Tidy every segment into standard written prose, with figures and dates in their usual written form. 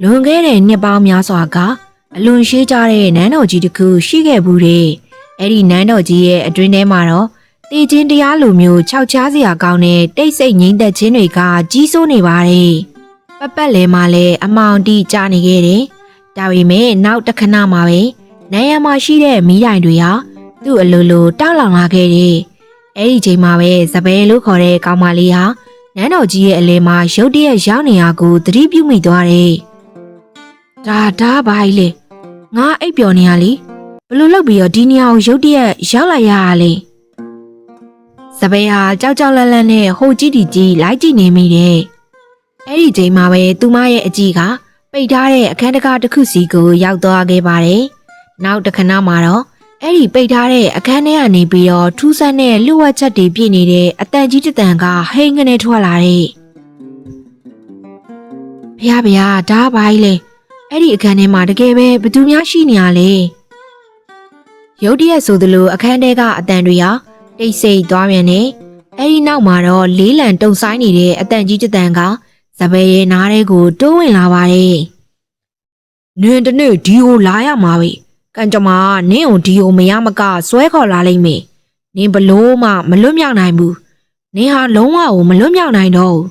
လွန်ခဲ့တဲ့နှစ်ပေါင်းများစွာကအလွန်ရှေးကြတဲ့နန်းတော်ကြီးတစ်ခုရှိခဲ့ဘူးတဲ့အဲ့ဒီနန်းတော်ကြီးရဲ့အတွင်းထဲမှာတော့တေချင်းတရားလိုမျိုးခြောက်ချားစရာကောင်းတဲ့တိတ်ဆိတ်ငိမ့်သက်ခြင်းတွေကကြီးစိုးနေပါတယ်ပတ်လဲမှာလည်းအမောင်တိကျနေခဲ့တယ်ဒါပေမဲ့နောက်တစ်ခဏမှာပဲနိုင်ရမှာရှိတဲ့မီးတိုင်တွေဟာသူ့အလိုလိုတောက်လောင်လာခဲ့တယ်အဲ့ဒီချိန်မှာပဲစပယ်လို့ခေါ်တဲ့ကောင်မလေးဟာနန်းတော်ကြီးရဲ့အလဲမှာရုတ်တရက်ရောက်နေရကိုသတိပြုမိသွားတယ်ဒါဘာကြီးလဲငါအိပ်ပျော်နေရလေဘလို့လုပ်ပြီးတော့ဒီနေရာကိုရုတ်တရက်ရောက်လာရတာလေစပယ်ဟာကြောက်ကြောက်လန့်လန့်နဲ့ဟိုကြည့်တီကြီးလိုက်ကြည့်နေမိတယ်အဲ့ဒီချိန်မှာပဲသူမရဲ့အကြည့်ကပိတ်ထားတဲ့အခန်းတကားတစ်ခုစီကိုရောက်သွားခဲ့ပါတယ်နောက်တစ်ခဏမှာတော့အဲ့ဒီပိတ်ထားတဲ့အခန်းထဲကနေပြီးတော့ထူးဆန်းတဲ့လှဝက်ချက်တွေပြည့်နေတဲ့အတန်ကြီးတစ်တန်ကဟိန်းကနေထွက်လာတဲ့ဖျားဒါဘာကြီးလဲအဲ့ဒီအခန်းထဲမှာတကယ်ပဲဘသူများရှိနေရလဲရုတ်တရက်ဆိုသလိုအခန်းထဲကအတန်တွေဟာတိတ်ဆိတ်သွားပြန်နေအဲ့ဒီနောက်မှာတော့လေးလံတုံဆိုင်နေတဲ့အတန်ကြီးတစ်တန်ကစပယ်ရဲ့နားထဲကိုတိုးဝင်လာပါတယ်နင်တနေ့ဒီကိုလာရမှာပဲကံကြမ္မာနင့်ကိုဒီကိုမရမကဆွဲခေါ်လာလိမ့်မယ်နင်ဘလို့မှမလွတ်မြောက်နိုင်ဘူးနင်ဟာလုံးဝကိုမလွတ်မြောက်နိုင်တော့ဘူး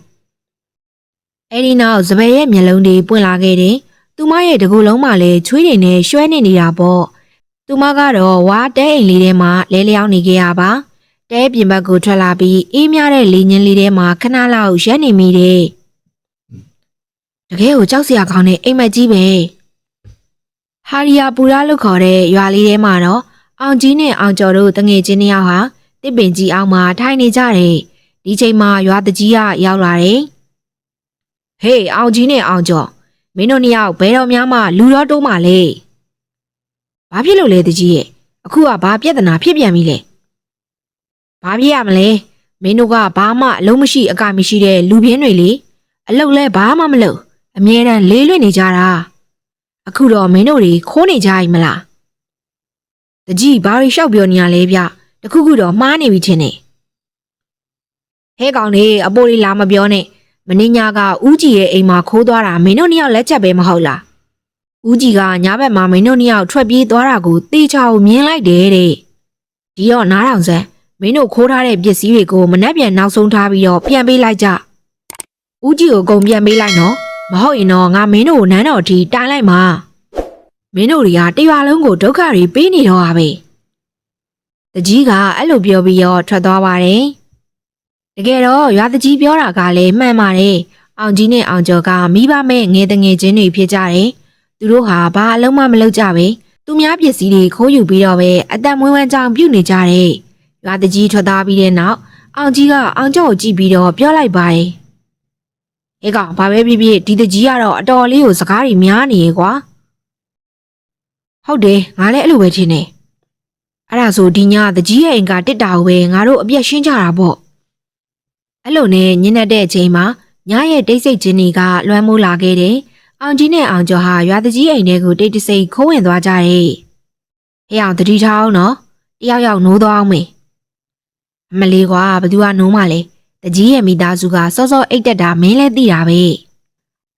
အဲ့ဒီနောက်စပယ်ရဲ့မျက်လုံးတွေပွင့်လာခဲ့တယ်သူမရဲ့တကူလုံးမှလည်းချွေးတွေနဲ့ရွှဲနေနေတာပေါ့သူမကတော့ဝါတဲအိမ်လေးထဲမှာလဲလျောင်းနေခဲ့ရပါတဲပြင်ဘက်ကိုထွက်လာပြီးအေးမြတဲ့လေညင်းလေးထဲမှာခဏလောက်ရက်နေမိတယ်တကယ်ကိုကြောက်စရာကောင်းတဲ့အိမ်မက်ကြီးပဲဟာရီယာပူရာလို့ခေါ်တဲ့ရွာလေးထဲမှာတော့အောင်ကြီးနဲ့အောင်ကျော်တို့တငယ်ချင်းနှစ်ယောက်ဟာတစ်ပင်ကြီးအောက်မှာထိုင်နေကြတယ်ဒီချိန်မှာရွာတကြီးကရောက်လာတယ်ဟေးအောင်ကြီးနဲ့အောင်ကျော်မင်းတို့နှစ်ယောက်ဘယ်တော့မှလူတော့တိုးမှလဲဘာဖြစ်လို့လဲတကြီးရဲ့အခုကဘာပြဿနာဖြစ်ပြန်ပြီလဲဘာဖြစ်ရမလဲမင်းတို့ကဘာမှအလုံးမရှိအကမရှိတဲ့လူပြင်းတွေလေအလုတ်လဲဘာမှမလုပ်အမြဲတမ်းလေးလွတ်နေကြတာအခုတော့မင်းတို့တွေခိုးနေကြ යි မလားတကြီးဘာတွေလျှောက်ပြောနေရလဲဗျတခုခုတော့မှားနေပြီထင်တယ်ဟဲကောင်လေးအပိုးလေးလာမပြောနဲ့မင်းညာကဦးကြီးရဲ့အိမ်မှာခိုးသွားတာမင်းတို့နှစ်ယောက်လက်ချက်ပဲမဟုတ်လားဦးကြီးကညာဘက်မှာမင်းတို့နှစ်ယောက်ထွက်ပြေးသွားတာကိုတေချာကိုမြင်လိုက်တယ်တဲ့ဒီတော့နားထောင်စမ်းမင်းတို့ခိုးထားတဲ့ပစ္စည်းတွေကိုမနှက်ပြန်နောက်ဆုံးထားပြီးတော့ပြန်ပေးလိုက်ကြဦးကြီးကိုအကုန်ပြန်ပေးလိုက်နော်မဟုတ်ရင်တော့ငါမင်းတို့ကိုနန်းတော်ထိတိုင်လိုက်မှာမင်းတို့တွေကတရွာလုံးကိုဒုက္ခတွေပေးနေတော့ဟာပဲတကြီးကအဲ့လိုပြောပြီးတော့ထွက်သွားပါတယ်တကယ်တော့ရွာတကြီးပြောတာကလည်းမှန်ပါတယ်အောင်ကြီးနဲ့အောင်ကျော်ကမိဘမဲ့ငယ်တငယ်ချင်းတွေဖြစ်ကြတယ်သူတို့ဟာဘာအလုံးမမလုပ်ကြပဲသူများပစ္စည်းတွေခိုးယူပြီးတော့ပဲအသက်မွေးဝမ်းကြောင်ပြုတ်နေကြတယ်ရွာတကြီးထွက်သွားပြီးတဲ့နောက်အောင်ကြီးကအောင်ကျော်ကိုကြည့်ပြီးတော့ပြောလိုက်ပါတယ်ဟဲ့ကောင်ဘာပဲဖြစ်ဖြစ်ဒီတကြီးကတော့အတော်လေးကိုစကားတွေများနေရေကွာဟုတ်တယ်ငါလည်းအဲ့လိုပဲထင်တယ်အဲ့ဒါဆိုဒီညတကြီးရဲ့အိမ်ကတစ်တာကိုပဲငါတို့အပြက်ရှင်းကြတာပေါ့အဲ့လိုနဲ့ညနေတဲ့အချိန်မှာညရဲ့တိတ်ဆိတ်ခြင်းတွေကလွှမ်းမိုးလာခဲ့တယ်အောင်ကြီးနဲ့အောင်ကျော်ဟာရွာတကြီးအိမ်ထဲကိုတိတ်တဆိတ်ခိုးဝင်သွားကြတယ်ဟဲ့အောင်တတိထားအောင်နော်တယောက်ယောက်နိုးသွားအောင်မေအမလေးကွာဘသူကနိုးမှလဲတကြီးရဲ့မိသားစုကစောစောအိတ်တက်တာမင်းလည်းသိတာပဲ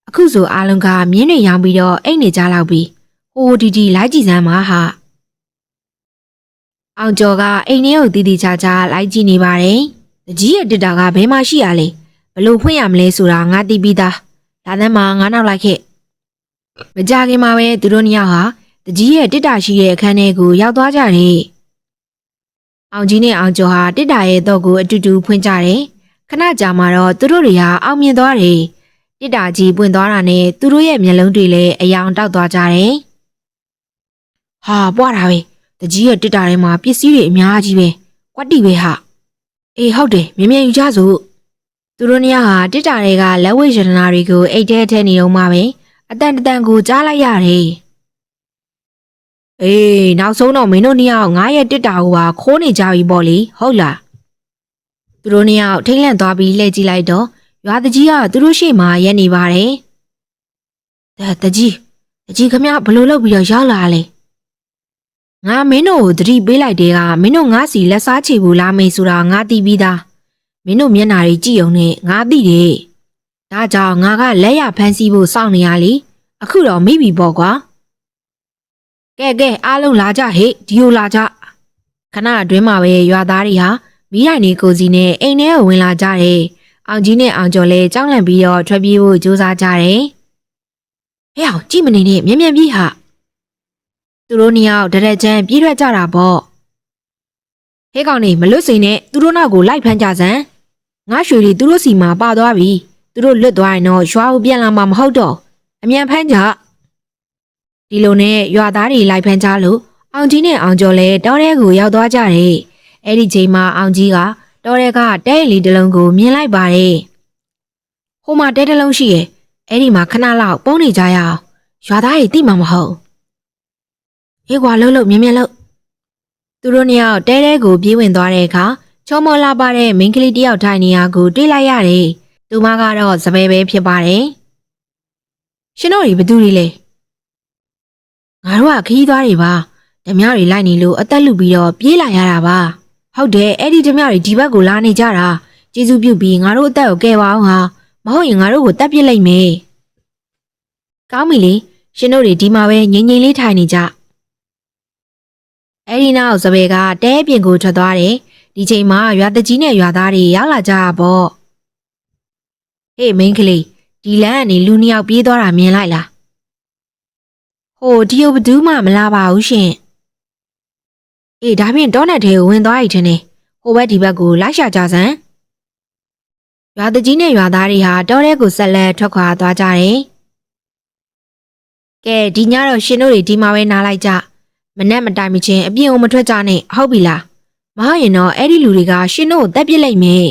အခုဆိုအားလုံးကမြင်းတွေရောင်းပြီးတော့အိတ်နေကြလောက်ပြီးဟိုဒီလိုက်ကြည့်စမ်းပါဟာအောင်ကျော်ကအိမ်ထဲကိုတီးတီးချာချာလိုက်ကြည့်နေပါတယ်တကြီးရဲ့တစ်တာကဘယ်မှာရှိရလဲဘလို့ဖွင့်ရမလဲဆိုတာငါသိပြီးသားဒါသမ်းမှာငါနောက်လိုက်ခဲ့မကြခင်မှာပဲသူတို့နှစ်ယောက်ဟာတကြီးရဲ့တစ်တာရှိတဲ့အခန်းထဲကိုရောက်သွားကြတယ်အောင်ကြီးနဲ့အောင်ကျော်ဟာတစ်တာရဲ့တော့ကိုအတူတူဖွင့်ကြတယ်ခဏကြာမှတော့သူတို့တွေဟာအောင်မြင်သွားတယ်တစ်တာကြီးပွင့်သွားတာနဲ့သူတို့ရဲ့မျက်လုံးတွေလည်းအယောင်တောက်သွားကြတယ်ဟာပွားတာပဲတကြီးရဲ့တစ်တာထဲမှာပစ္စည်းတွေအများကြီးပဲကွက်တီပဲဟာအေးဟုတ်တယ်မြင်ယူကြစို့သူတို့နှစ်ယောက်ဟာတစ်တာတွေကလက်ဝဲရတနာတွေကိုအိတ်ထဲထည့်နေတော့မှပဲအတန်တန်ကိုကြားလိုက်ရတယ်အေးနောက်ဆုံးတော့မင်းတို့နှစ်ယောက်ငါရဲ့တစ်တာကိုပါခိုးနေကြပြီပေါ့လေဟုတ်လားသူတို့နှစ်ယောက်ထိတ်လန့်သွားပြီးလှည့်ကြည့်လိုက်တော့ရွာတကြီးကသူတို့ရှေ့မှာရက်နေပါတယ်တကြီးခမဘလို့လုပ်ပြီးတော့ရောက်လာလဲငါမင်းတို့ကိုသတိပေးလိုက်တဲ့ကမင်းတို့ငါစီလက်စားချေဘူးလားမေးဆိုတာငါသိပြီးသားမင်းတို့မျက်နှာတွေကြည့်အောင်နဲ့ငါသိတယ်ဒါကြောင့်ငါကလက်ရဖမ်းဆီးဖို့စောင့်နေရလေ အခုတော့မိပြီပေါ့ကွာကဲအားလုံးလာကြဟေ့ဒီလိုလာကြခဏအတွင်းမှာပဲရွာသားတွေဟာမီးတိုင်တွေကိုစီနဲ့အိမ်ထဲကိုဝင်လာကြတယ်အောင်ကြီးနဲ့အောင်ကျော်လည်းကြောက်လန့်ပြီးတော့ထွက်ပြေးဖို့ကြိုးစားကြတယ်ဟဲ့အောင်ကြည့်မနေနဲ့မြန်ပြေးဟာသူတို့နှစ်ယောက်တရက်ချမ်းပြေးထွက်ကြတာပေါ့ဟဲ့ကောင်နေမလွတ်စိန်နဲ့သူတို့နောက်ကိုလိုက်ဖမ်းကြစမ်းငါရွှေတွေသူတို့စီမှာပါသွားပြီသူတို့လွတ်သွားရင်တော့ရွာကိုပြန်လာမှာမဟုတ်တော့အမြန်ဖမ်းကြဒီလိုနဲ့ရွာသားတွေလိုက်ဖမ်းကြလို့အောင်ကြီးနဲ့အောင်ကျော်လည်းတောထဲကိုရောက်သွားကြတယ်အဲ့ဒီချိန်မှာအောင်ကြီးကတောထဲကတဲရီလေးတစ်လုံးကိုမြင်လိုက်ပါတယ်ဟိုမှာတဲတစ်လုံးရှိရဲ့အဲ့ဒီမှာခဏလောက်ပုံနေကြရအောင်ရွာသားတွေသိမှာမဟုတ်ဟေးကွာလှုပ်မြင်လှုပ်သူတို့နှစ်ယောက်တဲတဲကိုပြေးဝင်သွားတဲ့အခါချောမောလာပါတဲ့မိန်းကလေးတစ်ယောက်ထိုင်နေရကိုတွေ့လိုက်ရတယ်သူမကတော့စပယ်ပဲဖြစ်ပါတယ်ရှင်တို့တွေဘသူတွေလဲငါတို့ကခီးသွားတွေပါဓမြတွေလိုက်နေလို့အသက်လူပြီးတော့ပြေးလာရတာပါဟုတ်တယ်အဲ့ဒီဓမြတွေဒီဘက်ကိုလာနေကြတာကျေးဇူးပြုပြီးငါတို့အသက်ကိုကယ်ပါအောင်ဟာမဟုတ်ရင်ငါတို့ကိုတပ်ပစ်လိုက်မယ်ကောင်းပြီလေရှင်တို့တွေဒီမှာပဲငြိမ်လေးထိုင်နေကြအဲ့ဒီနောက်စပယ်ကတဲပြင်ကိုထွက်သွားတယ်ဒီချိန်မှာရွာတကြီးနဲ့ရွာသားတွေရောက်လာကြတာပေါ့ဟေးမိန်းကလေးဒီလမ်းကနေလူနှစ်ယောက်ပြေးသွားတာမြင်လိုက်လားဟိုဒီဘသူမှမလာပါဘူးရှင်အေးဒါဖြင့်တောနက်ထဲကိုဝင်သွားရည်ထင်တယ်ဟိုဘက်ဒီဘက်ကိုလိုက်ရှာကြစမ်းရွာတကြီးနဲ့ရွာသားတွေဟာတောထဲကိုဆက်လက်ထွက်ခွာသွားကြတယ်ကဲဒီညတော့ရှင်တို့တွေဒီမှာပဲနားလိုက်ကြမနဲ့မတိုင်မချင်းအပြင်ကိုမထွက်ကြနဲ့ဟုတ်ပြီလားမဟုတ်ရင်တော့အဲ့ဒီလူတွေကရှင်တို့ကိုတက်ပစ်လိုက်မယ်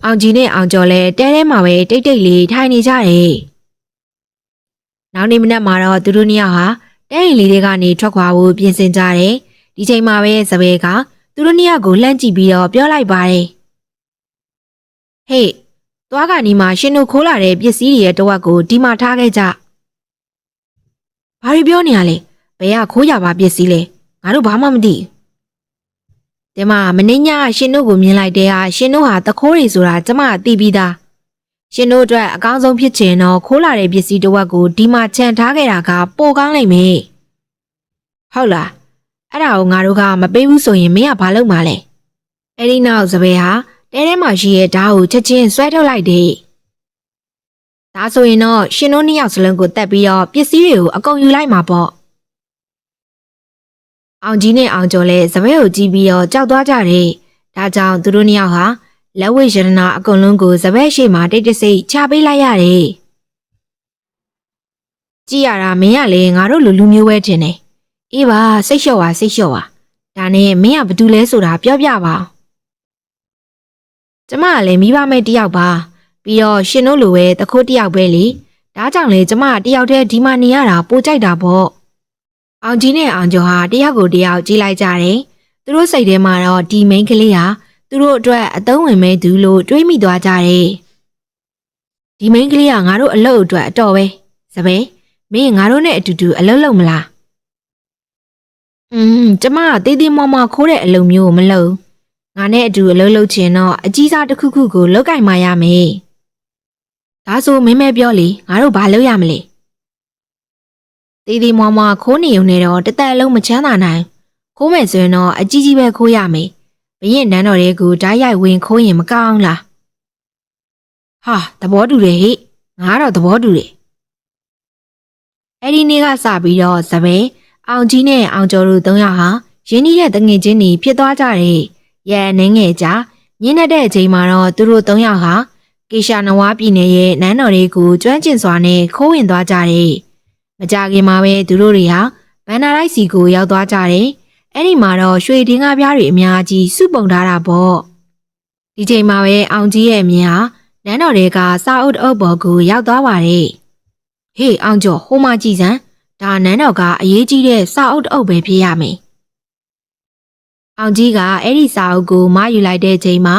အောင်ကြီးနဲ့အောင်ကျော်လည်းတဲထဲမှာပဲတိတ်လေးထိုင်နေကြတယ်နောက်နေ့မနက်မှာတော့သူတို့နှစ်ယောက်ဟာတဲအိမ်လေးတွေကနေထွက်ခွာဖို့ပြင်ဆင်ကြတယ်ဒီချိန်မှာပဲစပယ်ကသူတို့နှစ်ယောက်ကိုလှမ်းကြည့်ပြီးတော့ပြောလိုက်ပါတယ်ဟေးသွားကနေမှရှင်တို့ခိုးလာတဲ့ပစ္စည်းတွေရဲ့တဝက်ကိုဒီမှာထားခဲ့ကြဘာတွေပြောနေရလဲဘယ်ကခိုးရပါပစ္စည်းလဲငါတို့ဘာမှမသိဒီမှာမင်းညရှင်တို့ကိုမြင်လိုက်တဲ့ဟာရှင်တို့ဟာတခိုးတွေဆိုတာကျမသိပြီးသားရှင်တို့အတွက်အကောင်းဆုံးဖြစ်ချင်တော့ခိုးလာတဲ့ပစ္စည်းတဝက်ကိုဒီမှာခြံထားခဲ့တာကပိုကောင်းလိမ့်မယ်ဟုတ်လားအဲ့ဒါကိုငါတို့ကမပေးဘူးဆိုရင်မင်းကဘာလုပ်မှာလဲအဲ့ဒီနောက်စပယ်ဟာတဲထဲမှာရှိရဲ့ဓာတ်ကိုချက်ချင်းဆွဲထုတ်လိုက်တယ်ဒါဆိုရင်တော့ရှင်တို့နှစ်ယောက်စလုံးကိုတက်ပြီးတော့ပစ္စည်းတွေကိုအကုန်ယူလိုက်မှာပေါ့အောင်ကြီးနဲ့အောင်ကျော်လည်းစပယ်ကိုကြည့်ပြီးတော့ကြောက်သွားကြတယ်ဒါကြောင့်သူတို့နှစ်ယောက်ဟာလက်ဝဲရတနာအကုန်လုံးကိုစပယ်ရှိမှတိတ်တဆိတ်ချပေးလိုက်ရတယ်ကြည့်ရတာမင်းကလည်းငါတို့လူမျိုးပဲထင်တယ်အေးပါစိတ်လျှော့ပါဒါနဲ့မင်းကဘာတူလဲဆိုတာပြောပြပါကျမကလည်းမိဘမဲ့တယောက်ပါပြီးတော့ရှင်တို့လိုပဲတခိုးတယောက်ပဲလေဒါကြောင့်လေကျမတယောက်တည်းဒီမှာနေရတာပိုကြိုက်တာပေါ့အောင်ကြီးနဲ့အောင်ကျော်ဟာတယောက်ကိုတယောက်ကြည့်လိုက်ကြတယ်သူတို့စိတ်ထဲမှာတော့ဒီမိန်းကလေးဟာသူတို့အတွက်အသုံးဝင်မဲ့သူလို့တွေးမိသွားကြတယ်ဒီမိန်းကလေးကငါတို့အလုပ်အတွက်အတော်ပဲစပယ်မင်းငါတို့နဲ့အတူတူအလုပ်လုပ်မလားကျမကတေးသေးမမခိုးတဲ့အလုပ်မျိုးကိုမလုပ်ငါနဲ့အတူအလုပ်လုပ်ချင်တော့အကြီးစားတစ်ခုခုကိုလုပ်ကင်မှရမယ်ဒါဆိုမင်းမဲပြောလေငါတို့ဘာလုပ်ရမလဲတေးသေးမမခိုးနေုံနဲ့တော့တသက်အလုံးမချမ်းသာနိုင်ခိုးမယ်ဆိုရင်တော့အကြီးကြီးပဲခိုးရမယ်ဘရင်နန်းတော်တွေကိုဓာတ်ရိုက်ဝင်ခိုးရင်မကောင်းလားဟာသဘောတူတယ်ဟိငါတော့သဘောတူတယ်အဲ့ဒီနေ့ကစပြီးတော့စပယ်အောင်ကြီးနဲ့အောင်ကျော်တို့သုံးယောက်ဟာရင်းနှီးတဲ့တငယ်ချင်းတွေဖြစ်သွားကြတယ်ရဲအနေငယ်ကြာညနေတဲ့အချိန်မှာတော့သူတို့သုံးယောက်ဟာကေရှာနဝါပြည်နယ်ရဲ့နန်းတော်တွေကိုကျွမ်းကျင်စွာနဲ့ခိုးဝင်သွားကြတယ်မကြခင်မှာပဲသူတို့တွေဟာဘန္နာလိုက်စီကိုရောက်သွားကြတယ်အဲ့ဒီမှာတော့ရွှေဒင်းကားပြားတွေအများကြီးစုပုံထားတာပေါ့ဒီချိန်မှာပဲအောင်ကြီးရဲ့အမြင်ဟာနန်းတော်တွေကစာအုပ်အုပ်ပေါ်ကိုရောက်သွားပါတယ်ဟေးအောင်ကျော်ဟိုမှကြည့်စမ်းဒါနန်းတော်ကအရေးကြီးတဲ့စာအုပ်အုပ်ပဲဖြစ်ရမယ်အောင်ကြီးကအဲ့ဒီစာအုပ်ကိုမယူလိုက်တဲ့ချိန်မှာ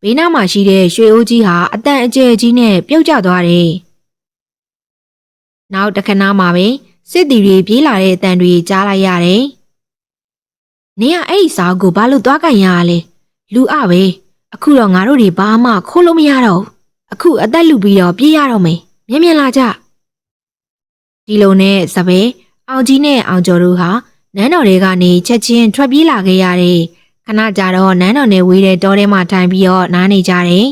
ဘေးနားမှာရှိတဲ့ရွှေအိုးကြီးဟာအတန်အကျယ်ကြီးနဲ့ပြုတ်ကျသွားတယ်နောက်တစ်ခဏမှပဲစစ်တီတွေပြေးလာတဲ့အတန်တွေကြားလိုက်ရတယ်နင်ကအဲ့ဒီစာအုပ်ကိုဘာလို့သွားကန်ရလဲလူအပဲအခုတော့ငါတို့တွေဘာမှခိုးလို့မရတော့အခုအသက်လူပြီးတော့ပြေးရတော့မယ် မြင်လာကြဒီလိုနဲ့စပယ်အောင်ကြီးနဲ့အောင်ကျော်တို့ဟာနန်းတော်တွေကနေချက်ချင်းထွက်ပြေးလာခဲ့ရတယ်ခဏကြာတော့နန်းတော်နဲ့ဝေးတဲ့တောထဲမှာထိုင်ပြီးတော့နားနေကြတယ်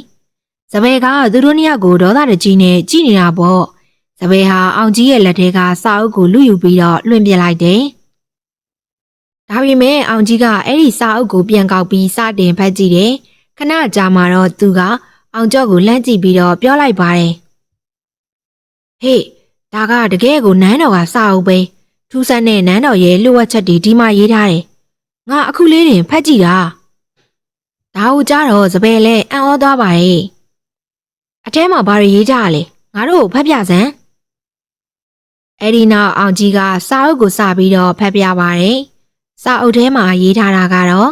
စပယ်ကသူတို့နှစ်ယောက်ကိုဒေါသတကြီးနဲ့ကြည့်နေတာပေါ့စပယ်ဟာအောင်ကြီးရဲ့လက်ထဲကစာအုပ်ကိုလူယူပြီးတော့လွှင့်ပြလိုက်တယ်ဒါပေမဲ့အောင်ကြီးကအဲ့ဒီစာအုပ်ကိုပြန်ကောက်ပြီးစတင်ဖတ်ကြည့်တယ်ခဏကြာမှတော့သူကအောင်ကျော်ကိုလှမ်းကြည့်ပြီးတော့ပြောလိုက်ပါတယ်ဟေးဒါကတကယ်ကိုနန်းတော်ကစာအုပ်ပဲထူးဆန်းတဲ့နန်းတော်ရဲ့လှုပ်ဝက်ချက်တွေဒီမှာရေးထားတယ်ငါအခုလေးတင်ဖတ်ကြည့်တာဒါကိုကြားတော့စပယ်လဲအံ့ဩသွားပါရဲ့အထဲမှာဘာတွေရေးကြရလဲငါတို့ကိုဖတ်ပြစမ်းအဲ့ဒီနောက်အောင်ကြီးကစာအုပ်ကိုစပြီးတော့ဖတ်ပြပါတယ်စာအုပ်ထဲမှာရေးထားတာကတော့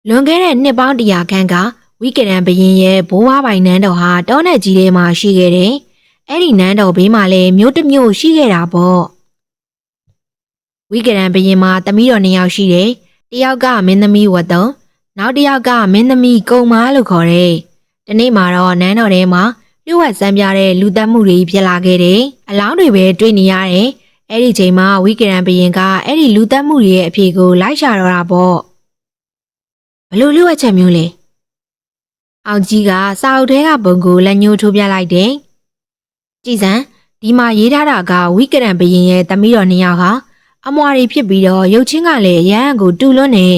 လွန်ခဲ့တဲ့နှစ်ပေါင်း100ခန့်ကဝိကရန်ဘရင်ရဲ့ဘိုးဘွားပိုင်နန်းတော်ဟာတောနယ်ကြီးထဲမှာရှိခဲ့တယ်အဲ့ဒီနန်းတော်ဘေးမှာလည်းမြို့တစ်မြို့ရှိခဲ့တာပေါ့ဝိကရန်ဘရင်မှာသမီးတော်2ယောက်ရှိတယ်တယောက်ကမင်းသမီးဝတ်တုံနောက်တစ်ယောက်ကမင်းသမီးကုံမာလို့ခေါ်တယ်ဒီနေ့မှာတော့နန်းတော်ထဲမှာလျှို့ဝှက်စံပြတဲ့လူသက်မှုတွေဖြစ်လာခဲ့တယ်အလောင်းတွေပဲတွေ့နေရတယ်အဲ့ဒီချိန်မှာဝိကရန်ဘရင်ကအဲ့ဒီလူသက်မှုတွေရဲ့အဖြေကိုလိုက်ရှာတော့တာပေါ့ဘလို့လျှို့ဝှက်ချက်မျိုးလဲအောင်ကြီးကစာအုပ်ထဲကပုံကိုလက်ညှိုးထိုးပြလိုက်တယ်ကြည်စံဒီမှာရေးထားတာကဝိကရန်ဘရင်ရဲ့သမီးတော်2ယောက်ဟာအမွာတွေဖြစ်ပြီးတော့ရုပ်ချင်းကလည်းရဟန်းကိုတူလွန်းနေ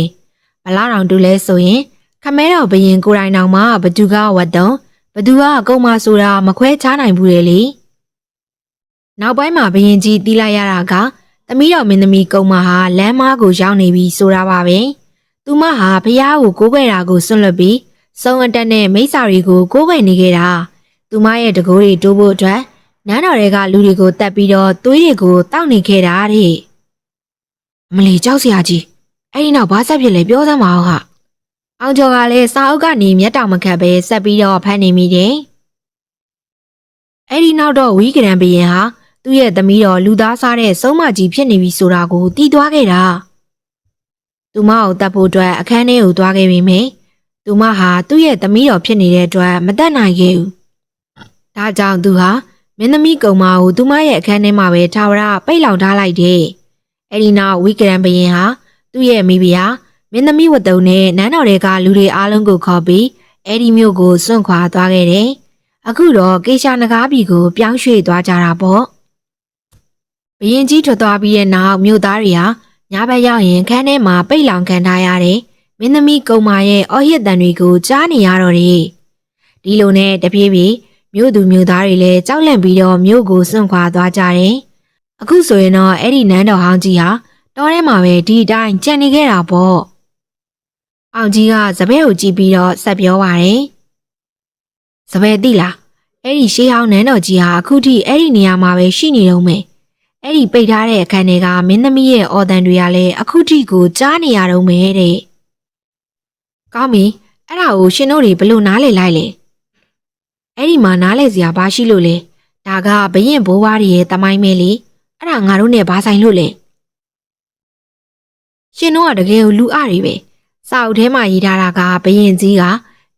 ဘလားတောင်တူလဲဆိုရင်ခမဲတော်ဘရင်ကိုယ်တိုင်တောင်မှဘသူကဝတ်တုံဘသူကကုံမဆိုတာမခွဲခြားနိုင်ဘူးလေနောက်ပိုင်းမှာဘရင်ကြီးတီးလိုက်ရတာကသမီးတော်မင်းသမီးကုံမဟာလမ်းမကိုရောက်နေပြီဆိုတာပါပဲသူမဟာဖះကိုကိုးကွယ်တာကိုစွန့်လွတ်ပြီးစုံအတက်နဲ့မိစ္ဆာတွေကိုကိုးကွယ်နေခဲ့တာသူမရဲ့တကိုးတွေတိုးဖို့အတွက်နန်းတော်တွေကလူတွေကိုတတ်ပြီးတော့သွေးတွေကိုတောက်နေခဲ့တာတဲ့အမလီကြောက်စရာကြီးအဲ့ဒီနောက်ဘာဆက်ဖြစ်လဲပြောစမ်းပါဦးဟာအောင်ကျော်ကလည်းစာအုပ်ကနေမျက်တောင်မခတ်ပဲဆက်ပြီးတော့ဖတ်နေမိတယ်အဲ့ဒီနောက်တော့ဝီကရန်ဘရင်ဟာသူ့ရဲ့သမီးတော်လူသားစားတဲ့ဆုံးမကြီးဖြစ်နေပြီဆိုတာကိုသိသွားခဲ့တာသူမကိုတတ်ဖို့အတွက်အခန်းထဲကိုသွားခဲ့ပြီးမြင်သူမဟာသူ့ရဲ့သမီးတော်ဖြစ်နေတဲ့အတွက်မတတ်နိုင်ခဲ့ဘူးဒါကြောင့်သူဟာမင်းသမီးကုံမကိုသူမရဲ့အခန်းထဲမှာပဲထာဝရပိတ်လောင်ထားလိုက်တယ်အဲ့ဒီနောက်ဝိကရန်ဘရင်ဟာသူ့ရဲ့မိဖုရားမင်းသမီးဝတ်တုံနဲ့နန်းတော်တွေကလူတွေအားလုံးကိုခေါ်ပြီးအဲ့ဒီမြို့ကိုစွန့်ခွာသွားခဲ့တယ်အခုတော့ကေရှာနဂါးပြည်ကိုပြောင်းရွှေ့သွားကြတာပေါ့ဘရင်ကြီးထွက်သွားပြီးတဲ့နောက်မြို့သားတွေဟာညဘက်ရောက်ရင်ခန်းထဲမှာပိတ်လောင်ခံထားရတယ်မင်းသမီးကုံမာရဲ့အော်ဟစ်တန်တွေကိုကြားနေရတော့တယ်ဒီလိုနဲ့တပြေးပြေးမြို့သူမြို့သားတွေလည်းကြောက်လန့်ပြီးတော့မြို့ကိုစွန့်ခွာသွားကြတယ်အခုဆိုရင်တော့အဲ့ဒီနန်းတော်ဟောင်းကြီးဟာတောထဲမှာပဲဒီအတိုင်းကြံနေခဲ့တာပေါ့အောင်ကြီးကစပယ်ကိုကြည့်ပြီးတော့ဆက်ပြောပါတယ်စပယ်သိလားအဲ့ဒီရှေးဟောင်းနန်းတော်ကြီးဟာအခုထိအဲ့ဒီနေရာမှာပဲရှိနေတော့မယ်အဲ့ဒီပိတ်ထားတဲ့အခန်းတွေကမင်းသမီးရဲ့အော်တန်တွေကလည်းအခုထိကိုကြားနေရတော့မယ်တဲ့ကောင်းပြီအဲ့ဒါကိုရှင်တို့တွေဘလို့နားလေလိုက်လဲအဲ့ဒီမှာနားလေစရာဘာရှိလို့လဲဒါကဘရင်ဘိုးဘွားတွေရဲ့တမိုင်းမဲလေအဲ့ဒါငါတို့နဲ့ဘာဆိုင်လို့လဲရှင်တို့ကတကယ်ကိုလူအတွေပဲစာအုပ်ထဲမှာရေးထားတာကဘရင်ကြီးက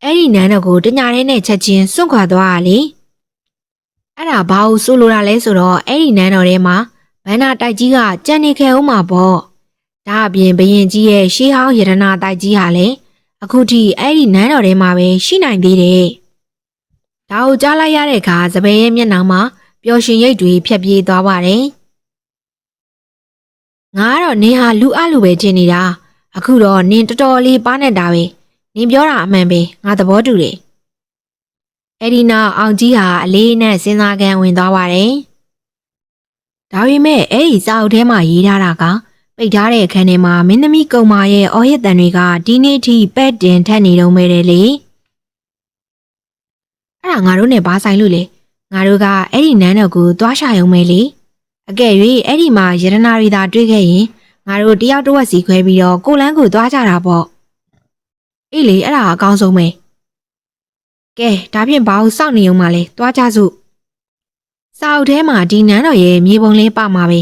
အဲ့ဒီနန်းတော်ကိုတညာထဲနဲ့ချက်ချင်းစွန့်ခွာသွားတာလေအဲ့ဒါဘာလို့ဆိုလိုတာလဲဆိုတော့အဲ့ဒီနန်းတော်ထဲမှာဘန္နာတိုက်ကြီးကကြံနေခဲ့ဦးမှာပေါ့ဒါအပြင်ဘရင်ကြီးရဲ့ရှေးဟောင်းရတနာတိုက်ကြီးဟာလည်းအခုထိအဲ့ဒီနန်းတော်ထဲမှာပဲရှိနိုင်သေးတယ်ဒါကိုကြားလိုက်ရတဲ့အခါစပယ်ရဲ့မျက်နှာမှာပျော်ရွှင်ရိပ်တွေဖြတ်ပြေးသွားပါတယ်ငါကတော့နင်ဟာလူအလူပဲကျင်နေတာအခုတော့နင်တော်တော်လေးပါနေတာပဲနင်ပြောတာအမှန်ပဲငါသဘောတူတယ်အဲ့ဒီနောက်အောင်ကြီးဟာအလေးနဲ့စဉ်းစားကန်ဝင်သွားပါတယ်ဒါပေမဲ့အဲ့ဒီစာအုပ်ထဲမှာရေးထားတာကပိတ်ထားတဲ့အခန်းထဲမှာမင်းသမီးကုံမာရဲ့အော်ဟစ်တန်တွေကဒီနေ့ထိပဲ့တင်ထက်နေတော့မဲတယ်လေအဲ့ဒါငါတို့နဲ့ဘာဆိုင်လို့လဲငါတို့ကအဲ့ဒီနန်းတော်ကိုသွားရှာရုံပဲလေအကယ်၍အဲ့ဒီမှာရတနာရီသာတွေ့ခဲ့ရင်ငါတို့တယောက်တစ်ဝက်စီခွဲပြီးတော့ကိုလန်းကိုသွားကြတာပေါ့အေးလေအဲ့ဒါအကောင်းဆုံးပဲကဲဒါဖြင့်ဘာလို့စောင့်နေအောင်မလဲသွားကြစို့စာအုပ်ထဲမှာဒီနန်းတော်ရဲ့မြေပုံလေးပါမှာပဲ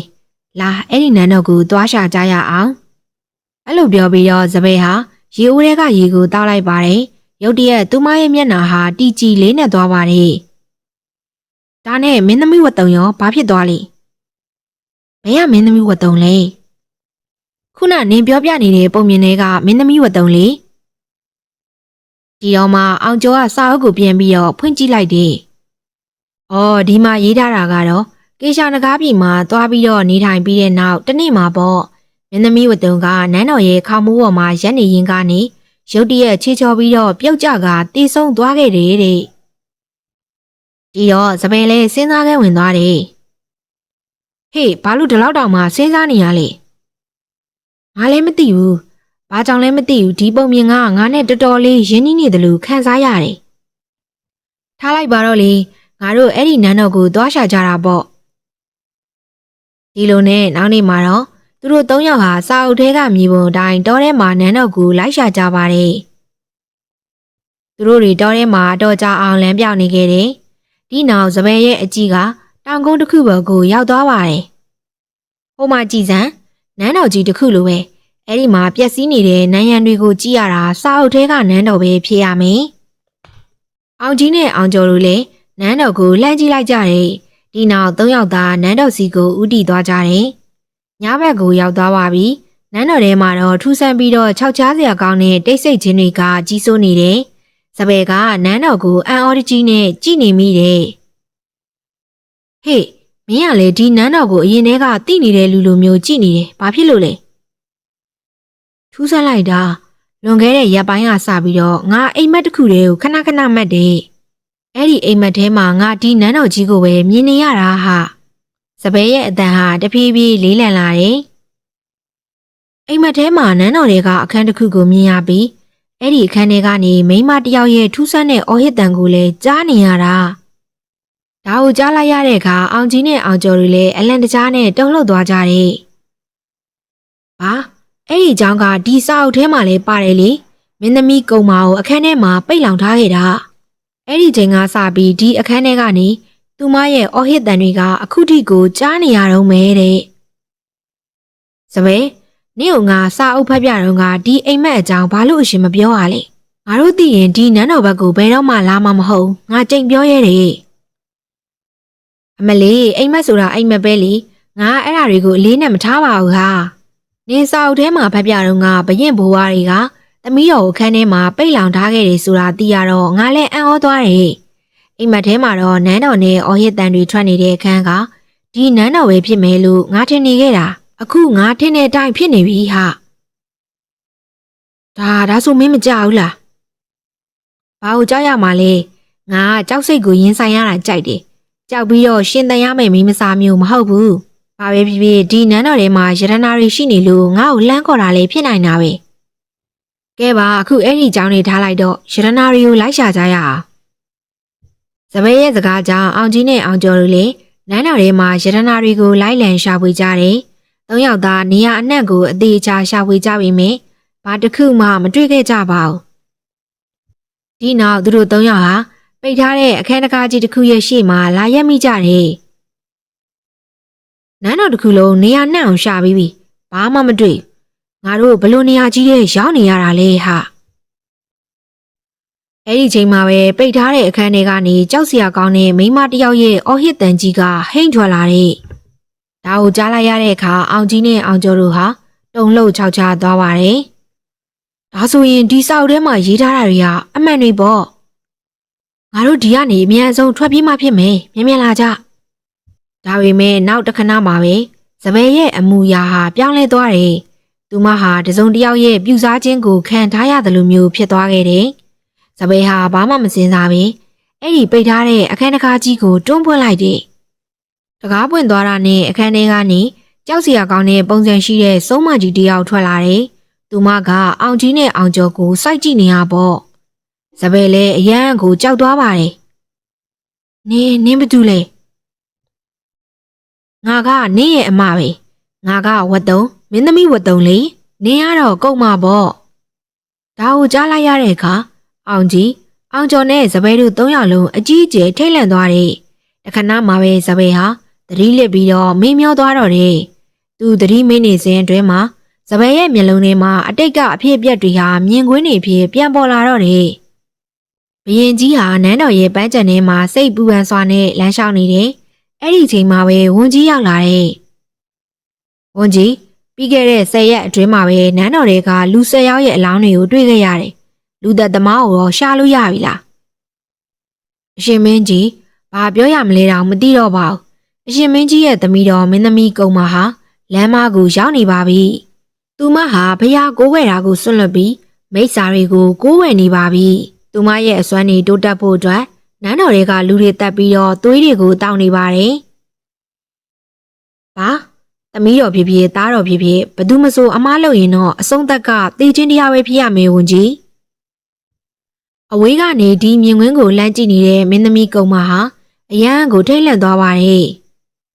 လာအဲ့ဒီနန်းတော်ကိုသွားရှာကြရအောင်အဲ့လိုပြောပြီးတော့စပယ်ဟာရေဦးထဲကရေကိုတောက်လိုက်ပါတယ်ရုတ်တရက်သူမရဲ့မျက်နှာဟာတီကြည်လေးနဲ့သွားပါတယ် ဒါနဲ့မင်းသမီးဝတ်တုံရောဘာဖြစ်သွားလဲဘယ်ကမင်းသမီးဝတ်တုံလဲခုနနင်ပြောပြနေတဲ့ပုံမြင်တွေကမင်းသမီးဝတ်တုံလေဒီတော့မှအောင်ကျော်ကစာအုပ်ကိုပြန်ပြီးတော့ဖွင့်ကြည့်လိုက်တယ်။အော်ဒီမှာရေးထားတာကတော့ကေရှာနဂါးပြည်မှာသွားပြီးတော့နေထိုင်ပြီးတဲ့နောက်တနေ့မှာပေါ့မင်းသမီးဝတုံကနန်းတော်ရဲ့ခေါင်းမိုးပေါ်မှာရက်နေရင်ကနေရုတ်တရက်ချေချော်ပြီးတော့ပြုတ်ကျကတေဆုံးသွားခဲ့တယ်တဲ့။ဒီတော့စပယ်လေးစဉ်းစားခဲဝင်သွားတယ်။ဟေ့ဘာလို့ဒီလောက်တောင်မှစဉ်းစားနေရလဲ။ငါလည်းမသိဘူး။ဘာကြောင့်လဲမသိဘူးဒီပုံမြင်ကငါနဲ့တော်တော်လေးရင်းနှီးနေတယ်လို့ခံစားရတယ်။ထားလိုက်ပါတော့လေငါတို့အဲ့ဒီနန်းတော်ကိုသွားရှာကြတာပေါ့။ဒီလိုနဲ့နောက်နေ့မှာတော့သူတို့၃ယောက်ဟာစာအုပ်ထဲကမြေပုံအတိုင်းတောထဲမှာနန်းတော်ကိုလိုက်ရှာကြပါတယ်။သူတို့တွေတောထဲမှာတော့ကြအောင်လမ်းပြောင်းနေခဲ့တယ်။ဒီနောက်စပယ်ရဲ့အကြီးကတောင်ကုန်းတစ်ခုပေါ်ကိုရောက်သွားပါတယ်။ဟိုမှာကြည်စံနန်းတော်ကြီးတစ်ခုလိုပဲအဲ့ဒီမှာပျက်စီးနေတဲ့နန်းရံတွေကိုကြည့်ရတာစာအုပ်ထဲကနန်းတော်ပဲဖြစ်ရမယ်။အောင်ကြီးနဲ့အောင်ကျော်တို့လည်းနန်းတော်ကိုလှမ်းကြည့်လိုက်ကြတယ်။ဒီနောက်၃ယောက်သားနန်းတော်စီကိုဦးတည်သွားကြတယ်။ညဘက်ကိုရောက်သွားပါပြီ။နန်းတော်ထဲမှာတော့ထူဆန်းပြီးတော့ခြောက်ချားစရာကောင်းတဲ့တိတ်ဆိတ်ခြင်းတွေကကြီးစိုးနေတယ်။စပယ်ကနန်းတော်ကိုအံ့ဩတကြီးနဲ့ကြည့်နေမိတယ်။ဟေ့မင်းကလေဒီနန်းတော်ကိုအရင်တည်းကတိနေတဲ့လူလိုမျိုးကြည့်နေတယ်။ဘာဖြစ်လို့လဲ။ထူးဆန်းလိုက်တာလွန်ခဲ့တဲ့ရက်ပိုင်းကစပြီးတော့ငါအိမ်မက်တစ်ခုတည်းကိုခဏခဏမှတ်တယ်။အဲ့ဒီအိမ်မက်ထဲမှာငါဒီနန်းတော်ကြီးကိုပဲမြင်နေရတာဟာစပယ်ရဲ့အတန်ဟာတဖြည်းဖြည်းလေးလံလာတယ်။အိမ်မက်ထဲမှာနန်းတော်တွေကအခန်းတစ်ခုကိုမြင်ရပြီးအဲ့ဒီအခန်းထဲကနေမိန်းမတစ်ယောက်ရဲ့ထူးဆန်းတဲ့အော်ဟစ်တန်ကိုလည်းကြားနေရတာ။ဒါကိုကြားလိုက်ရတဲ့အခါအောင်ကြီးနဲ့အောင်ကျော်တွေလည်းအလန့်တကြားနဲ့တုန်လှုပ်သွားကြတယ်။ဘာအဲ့ဒီเจ้าကဒီစာအုပ်ထဲမှာလည်းပါတယ်လေမင်းသမီးကုံမာကိုအခန်းထဲမှာပိတ်လောင်ထားခဲ့တာအဲ့ဒီချိန်ကစပြီးဒီအခန်းထဲကနေသူမရဲ့အော်ဟစ်တန်တွေကအခုထိကိုကြားနေရတော့မယ်တဲ့စပယ်နင့်ကငါစာအုပ်ဖတ်ပြတော့ကဒီအိမ်မက်အကြောင်းဘာလို့အရှင်မပြောရလဲငါတို့သိရင်ဒီနန်းတော်ဘက်ကိုဘယ်တော့မှလာမှာမဟုတ်ငါကြိမ်ပြောရဲတယ်အမလေးအိမ်မက်ဆိုတာအိမ်မက်ပဲလေငါအဲ့ဓာတွေကိုအလေးနဲ့မထားပါဘူးဟာနေစာအုပ်ထဲမှာဖတ်ပြတော့ကဘရင်ဘိုးဝါတွေကသမီးတော်ကိုခန်းထဲမှာပိတ်လောင်ထားခဲ့တယ်ဆိုတာသိရတော့ငါလည်းအံ့ဩသွားတယ်အိမ်မက်ထဲမှာတော့နန်းတော်နဲ့အော်ဟစ်တန်တွေထွက်နေတဲ့အခန်းကဒီနန်းတော်ပဲဖြစ်မယ်လို့ငါထင်နေခဲ့တာအခုငါထင်တဲ့အတိုင်းဖြစ်နေပြီဟာဒါဆိုမင်းမကြောက်ဘူးလားဘာလို့ကြောက်ရမှာလဲငါကြောက်စိတ်ကိုရင်ဆိုင်ရတာကြိုက်တယ်ကြောက်ပြီးတော့ရှင်သန်ရမယ့်မိမစာမျိုးမဟုတ်ဘူးဘာပဲဖြစ်ဖြစ်ဒီနန်းတော်ထဲမှာရတနာတွေရှိနေလို့ငါ့ကိုလှမ်းခေါ်တာလည်းဖြစ်နိုင်တာပဲကဲပါအခုအဲ့ဒီကြောင်းနေထားလိုက်တော့ရတနာတွေကိုလိုက်ရှာကြရအောင်စပယ်ရဲ့စကားကြောင့်အောင်ကြီးနဲ့အောင်ကျော်တို့လည်းနန်းတော်ထဲမှာရတနာတွေကိုလိုက်လံရှာဖွေကြတယ်၃ယောက်သားနေရာအနှံ့ကိုအသေးချာရှာဖွေကြပေမယ့်ဘာတစ်ခုမှမတွေ့ခဲ့ကြပါဘူးဒီနောက်သူတို့၃ယောက်ဟာပိတ်ထားတဲ့အခန်းတကားကြီးတစ်ခုရဲ့ရှေ့မှာလာရက်မိကြတယ်နန်းတော်တစ်ခုလုံးနေရာနှံ့အောင်ရှာပြီးပြီဘာမှမတွေ့ငါတို့ဘလို့နေရာကြီးရဲ့ရောက်နေရတာလဲဟာအဲ့ဒီချိန်မှာပဲပိတ်ထားတဲ့အခန်းထဲကနေကြောက်စရာကောင်းတဲ့မိန်းမတစ်ယောက်ရဲ့အော်ဟစ်တန်ကြီးကဟိမ့်ထွက်လာတဲ့ဒါကိုကြားလိုက်ရတဲ့အခါအောင်ကြီးနဲ့အောင်ကျော်တို့ဟာတုန်လှုပ်ခြောက်ခြားသွားပါတယ်ဒါဆိုရင်ဒီစာအုပ်ထဲမှာရေးထားတာတွေကအမှန်တွေပေါ့ငါတို့ဒီကနေအမြန်ဆုံးထွက်ပြေးမှဖြစ်မယ်မြန်လာကြဒါပေမဲ့နောက်တစ်ခဏမှာပဲစပယ်ရဲ့အမူအရာဟာပြောင်းလဲသွားတယ်သူမဟာတစုံတစ်ယောက်ရဲ့ပြူစားခြင်းကိုခံထားရတယ်လို့မျိုးဖြစ်သွားခဲ့တယ်စပယ်ဟာဘာမှမစင်စားပဲအဲ့ဒီပိတ်ထားတဲ့အခန်းတကားကြီးကိုတွန်းပွင့်လိုက်တယ်တကားပွင့်သွားတာနဲ့အခန်းထဲကနေကြောက်စရာကောင်းတဲ့ပုံစံရှိတဲ့စုံးမကြီးတစ်ယောက်ထွက်လာတယ်သူမကအောင်ကြီးနဲ့အောင်ကျော်ကိုစိုက်ကြည့်နေရပေါ့စပယ်လည်းအရန်ကိုကြောက်သွားပါတယ်နင်းဘာတူလဲငါကနင်းရဲ့အမပဲငါကဝတ်တုံမင်းသမီးဝတ်တုံလေနင်းရတော့ကုတ်မှာပေါ့ဒါကိုကြားလိုက်ရတဲ့အခါအောင်ကြီးအောင်ကျော်နဲ့စပယ်တို့၃ယောက်လုံးအကြီးအကျယ်ထိတ်လန့်သွားတယ်တခဏမှာပဲစပယ်ဟာသတိလစ်ပြီးတော့မေ့မျောသွားတော့တယ်သူသတိမေ့နေစဉ်အတွင်းမှာစပယ်ရဲ့မျက်လုံးထဲမှာအတိတ်ကအဖြစ်အပျက်တွေဟာမြင်ကွင်းတွေဖြစ်ပြန်ပေါ်လာတော့တယ် ဘရင်ကြီးဟာနန်းတော်ရဲ့ပန်းချံထဲမှာစိတ်ပူပန်စွာနဲ့လမ်းလျှောက်နေတယ်။အဲ့ဒီချိန်မှာပဲဝန်ကြီးရောက်လာတယ်။ဝန်ကြီးပြီးခဲ့တဲ့10 ရက်အတွင်းမှာပဲနန်းတော်တွေကလူ10 ယောက်ရဲ့အလောင်းတွေကိုတွေ့ခဲ့ရတယ်။လူသက်သမားကိုတော့ရှာလို့ရပြီလား။အရှင်မင်းကြီးဘာပြောရမလဲတော့မသိတော့ပါဘူး။အရှင်မင်းကြီးရဲ့သမီးတော်မင်းသမီးကုံမဟာလမ်းမကိုရောက်နေပါပြီ။သူမဟာဖျားကိုးဝဲတာကိုစွန့်လွတ်ပြီးမိစ္ဆာတွေကိုကိုးဝဲနေပါပြီ။သူမရဲ့အစွမ်းတွေတိုးတက်ဖို့အတွက်နန်းတော်တွေကလူတွေတက်ပြီးတော့သွေးတွေကိုတောင်းနေပါတယ်။ဘာသမီးတော်ဖြစ်ဖြစ်သားတော်ဖြစ်ဖြစ်ဘသူမဆိုအမားလို့ရင်တော့အဆုံးသက်ကတေချင်းတရားပဲဖြစ်ရမယ်ဝန်ကြီး။အဝေးကနေဒီမြင်ကွင်းကိုလှမ်းကြည့်နေတဲ့မင်းသမီးကုံမဟာအရန်ကိုထိတ်လန့်သွားပါတယ်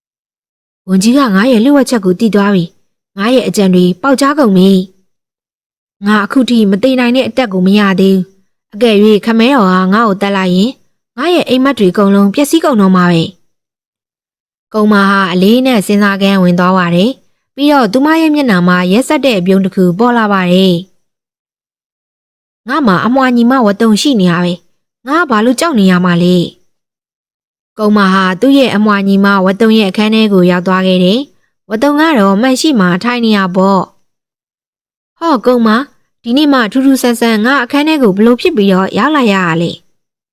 ။ဝန်ကြီးကငါရဲ့လှုပ်ဝက်ချက်ကိုတီးသွားပြီ။ငါရဲ့အကြံတွေပေါက်ကြားကုန်ပြီ။ငါအခုထိမသိနိုင်တဲ့အတက်ကိုမရသေးဘူး။အကယ်၍ခမဲတော်ဟာငါ့ကိုတက်လိုက်ရင်ငါရဲ့အိမ်မက်တွေအကုန်လုံးပျက်စီးကုန်တော့မှာပဲ။ကုံမဟာအလေးနဲ့စဉ်းစားကန်းဝင်သွားပါတယ်။ပြီးတော့သူမရဲ့မျက်နှာမှာရက်ဆက်တဲ့အပြုံးတစ်ခုပေါ်လာပါတယ်။ငါမှအမွှာညီမဝတ်တုံရှိနေရပဲ။ငါဘာလို့ကြောက်နေရမှာလဲ။ကုံမဟာသူ့ရဲ့အမွှာညီမဝတ်တုံရဲ့အခန်းထဲကိုရောက်သွားခဲ့တယ်။ဝတ်တုံကတော့မှန်ရှိမှထိုင်နေရပေါ့။ဟောကုံမဒီနေ့မှထူးထူးဆန်းဆန်းငါအခန်းထဲကိုဘလို့ဖြစ်ပြီးတော့ရောက်လာရတာလေ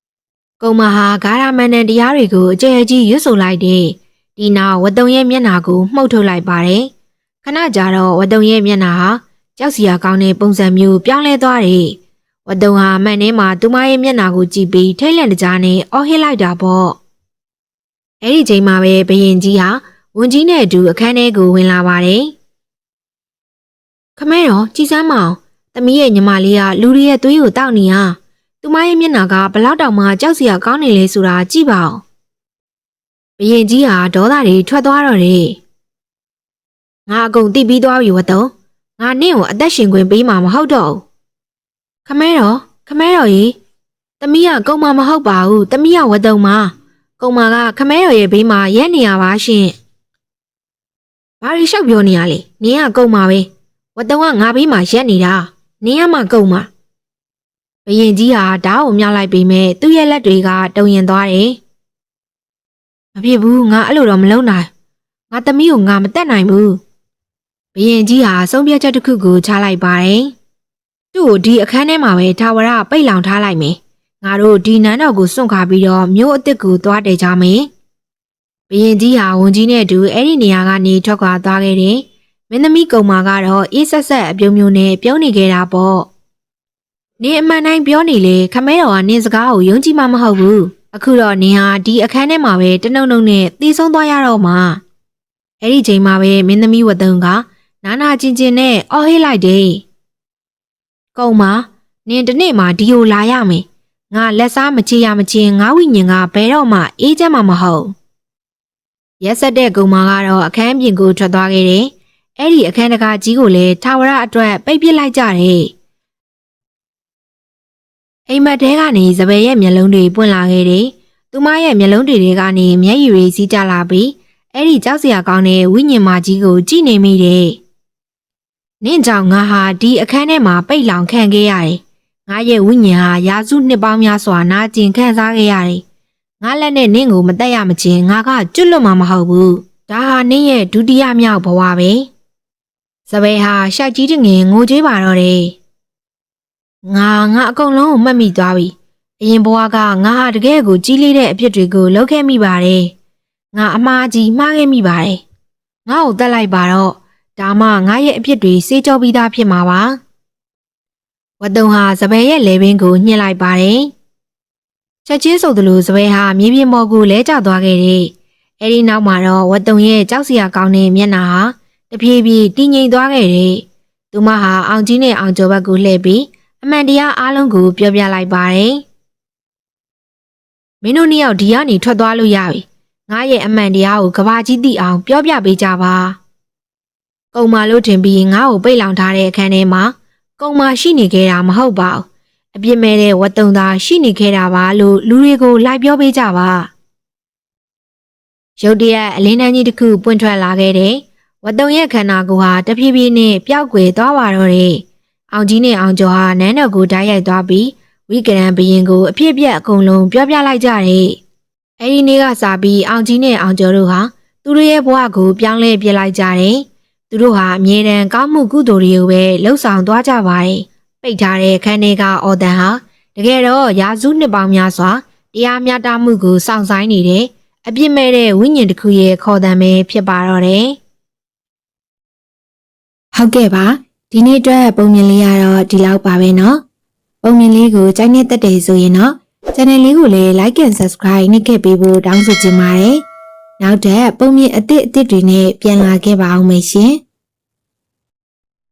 ။ကုံမဟာဂါရမန်နန်တရားတွေကိုအကျယ်ကြီးရွတ်ဆိုလိုက်တယ်။ဒီနောက်ဝတ်တုံရဲ့မျက်နှာကိုမှုတ်ထုတ်လိုက်ပါတယ်။ခဏကြာတော့ဝတ်တုံရဲ့မျက်နှာဟာကြောက်စရာကောင်းတဲ့ပုံစံမျိုးပြောင်းလဲသွားတယ်။ဝတ်တုံဟာမှန်ထဲမှာသူမရဲ့မျက်နှာကိုကြည့်ပြီးထိတ်လန့်တကြားနဲ့အော်ဟစ်လိုက်တာပေါ့။အဲ့ဒီချိန်မှာပဲဘရင်ကြီးဟာဝန်ကြီးနဲ့အတူအခန်းထဲကိုဝင်လာပါတယ်။ခမဲတော်ကြည်စမ်းမအောင်သမီးရဲ့ညီမလေးကလူတွေရဲ့သွေးကိုတောက်နေရသူမရဲ့မျက်နှာကဘလောက်တောင်မှကြောက်စရာကောင်းနေလဲဆိုတာကြည့်ပါဦးဘရင်ကြီးဟာဒေါသတွေထွက်သွားတော့တယ်ငါအကုန်သိပြီးသွားပြီဝတ်တုံငါနင့်ကိုအသက်ရှင်ခွင့်ပေးမှာမဟုတ်တော့ဘူးခမဲတော်ကြီးသမီးကကုံမမဟုတ်ပါဘူးသမီးကဝတ်တုံမှာကုံမကခမဲတော်ရဲ့ဘေးမှာရက်နေရပါရှင်ဘာရီလျှောက်ပြောနေရလဲနင်ကကုံမပဲဝတ်တုံကငါဘေးမှာရက်နေတာနင်ကမှကုံမဘရင်ကြီးဟာဓာတ်ကိုမြောက်လိုက်ပြီးမဲ့သူ့ရဲ့လက်တွေကတုံရင်သွားတယ်မဖြစ်ဘူးငါအဲ့လိုတော့မလုပ်နိုင်ငါသမီးကိုငါမတတ်နိုင်ဘူးဘရင်ကြီးဟာဆုံးဖြတ်ချက်တစ်ခုကိုချလိုက်ပါတယ်သူ့ကိုဒီအခန်းထဲမှာပဲထာဝရပိတ်လောင်ထားလိုက်မယ်ငါတို့ဒီနန်းတော်ကိုစွန့်ခါပြီးတော့မြို့အစ်စ်ကိုသွားတယ်ကြမယ်ဘရင်ကြီးဟာဝန်ကြီးနဲ့အတူအဲ့ဒီနေရာကနေထွက်ခွာသွားခဲ့တယ်မင်းသမီးကုံမာကတော့အေးဆက်ဆက်အပြုံမျိုးနဲ့ပြုံးနေခဲ့တာပေါ့နင်အမှန်တိုင်းပြောနေလေခမဲတော်ကနင်စကားကိုယုံကြည်မှမဟုတ်ဘူးအခုတော့နင်ဟာဒီအခန်းထဲမှာပဲတနှုံနှုံနဲ့တီးဆုံးသွားရတော့မှာအဲ့ဒီချိန်မှာပဲမင်းသမီးဝတ်တုံကနာနာချင်းချင်းနဲ့အော်ဟစ်လိုက်တယ်ကုံမာနင်တနေ့မှဒီကိုလာရမယ်ငါလက်စားမချေရမချင်းငါဝိညာဉ်ကဘယ်တော့မှအေးချမ်းမှာမဟုတ်ရက်ဆက်တဲ့ကုံမာကတော့အခန်းပြင်ကိုထွက်သွားခဲ့တယ်အဲ့ဒီအခန်းတကာကြီးကိုလည်းထာဝရအတွက်ပိတ်ပစ်လိုက်ကြတယ်အိမ်မက်တဲကနေစပယ်ရဲ့မျက်လုံးတွေပွင့်လာခဲ့တယ်သူမရဲ့မျက်လုံးတွေကနေမျက်ရည်တွေစီးကျလာပြီးအဲ့ဒီကြောက်စရာကောင်းတဲ့ဝိညာဉ်မကြီးကိုကြည့်နေမိတယ်နင့်ကြောင့်ငါဟာဒီအခန်းထဲမှာပိတ်လောင်ခံခဲ့ရတယ်ငါရဲ့ဝိညာဉ်ဟာရာစုနှစ်ပေါင်းများစွာနာကျင်ခံစားခဲ့ရတယ်ငါလက်နဲ့နင့်ကိုမတက်ရမချင်းငါကကျွတ်လွတ်မှာမဟုတ်ဘူးဒါဟာနင့်ရဲ့ဒုတိယမြောက်ဘဝပဲစပယ်ဟာရှောက်ကြီးတငင်ငိုကြွေးပါတော့တယ်ငါအကုန်လုံးကိုမှတ်မိသွားပြီအရင်ဘဝကငါဟာတကယ်ကိုကြီးလေးတဲ့အဖြစ်တွေကိုလုပ်ခဲ့မိပါတယ်ငါအမှားကြီးမှားခဲ့မိပါတယ်ငါ့ကိုတတ်လိုက်ပါတော့ဒါမှငါရဲ့အဖြစ်တွေစေးကြောပြီးသားဖြစ်မှာပါဝတ်တုံဟာစပယ်ရဲ့လေပင်ကိုညှစ်လိုက်ပါတယ်ချက်ချင်းဆိုသလိုစပယ်ဟာမြေပြင်ပေါ်ကိုလဲကျသွားခဲ့တယ်အဲဒီနောက်မှာတော့ဝတ်တုံရဲ့ကြောက်စရာကောင်းတဲ့မျက်နှာဟာတဖြည်းဖြည်းတည်ငြိမ်သွားခဲ့တယ်သူမဟာအောင်ကြီးနဲ့အောင်ကျော်ဘက်ကိုလှည့်ပြီးအမှန်တရားအားလုံးကိုပြောပြလိုက်ပါတယ်မင်းတို့နှစ်ယောက်ဒီကနေထွက်သွားလို့ရပြီငါရဲ့အမှန်တရားကိုကဘာကြီးသိအောင်ပြောပြပေးကြပါကုံမာလို့ထင်ပြီးငါ့ကိုပိတ်လောင်ထားတဲ့အခန်းထဲမှာကုံမာရှိနေခဲ့တာမဟုတ်ပါဘူးအပြစ်မဲ့တဲ့ဝတ်တုံသားရှိနေခဲ့တာပါလို့လူတွေကိုလိုက်ပြောပေးကြပါရုတ်တရက်အလင်းတန်းကြီးတစ်ခုပွင့်ထွက်လာခဲ့တယ်ဝတ်တုံရဲ့ခန္ဓာကိုယ်ဟာတဖြည်းဖြည်းနဲ့ပျောက်ကွယ်သွားပါတော့တယ်အောင်ကြီးနဲ့အောင်ကျော်ဟာနန်းတော်ကိုဓာတ်ရိုက်သွားပြီး ဝိကရန်ဘရင်ကိုအဖြစ်အပျက်အကုန်လုံးပြောပြလိုက်ကြတယ်။အဲဒီနေ့ကစပြီးအောင်ကြီးနဲ့အောင်ကျော်တို့ဟာသူတို့ရဲ့ဘဝကိုပြောင်းလဲပြစ်လိုက်ကြတယ်။သူတို့ဟာအမြဲတမ်းကောင်းမှုကုသိုလ်တွေကိုပဲလှုပ်ဆောင်သွားကြပါတယ်။ပိတ်ထားတဲ့ခန်းထဲကအော်တန်ဟာတကယ်တော့ရာစုနှစ်ပေါင်းများစွာတရားမျှတမှုကိုစောင့်ဆိုင်နေတဲ့အပြစ်မဲ့တဲ့ဝိညာဉ်တစ်ခုရဲ့ခေါ်သံပဲဖြစ်ပါတော့တယ်။ဟုတ်ကဲ့ပါဒီနေ့အတွက်ပုံမြင်လေးကတော့ဒီလောက်ပါပဲเนาะပုံမြင်လေးကိုကြိုက်နေတတ်တယ်ဆိုရင်တော့ channel လေးကိုလည်း like and subscribe နှိပ်ခဲ့ပေးဖို့တောင်းဆိုချင်ပါတယ်။နောက်ထပ်ပုံမြင်အသစ်တွေနဲ့ပြန်လာခဲ့ပါအောင်မယ်ရှင်။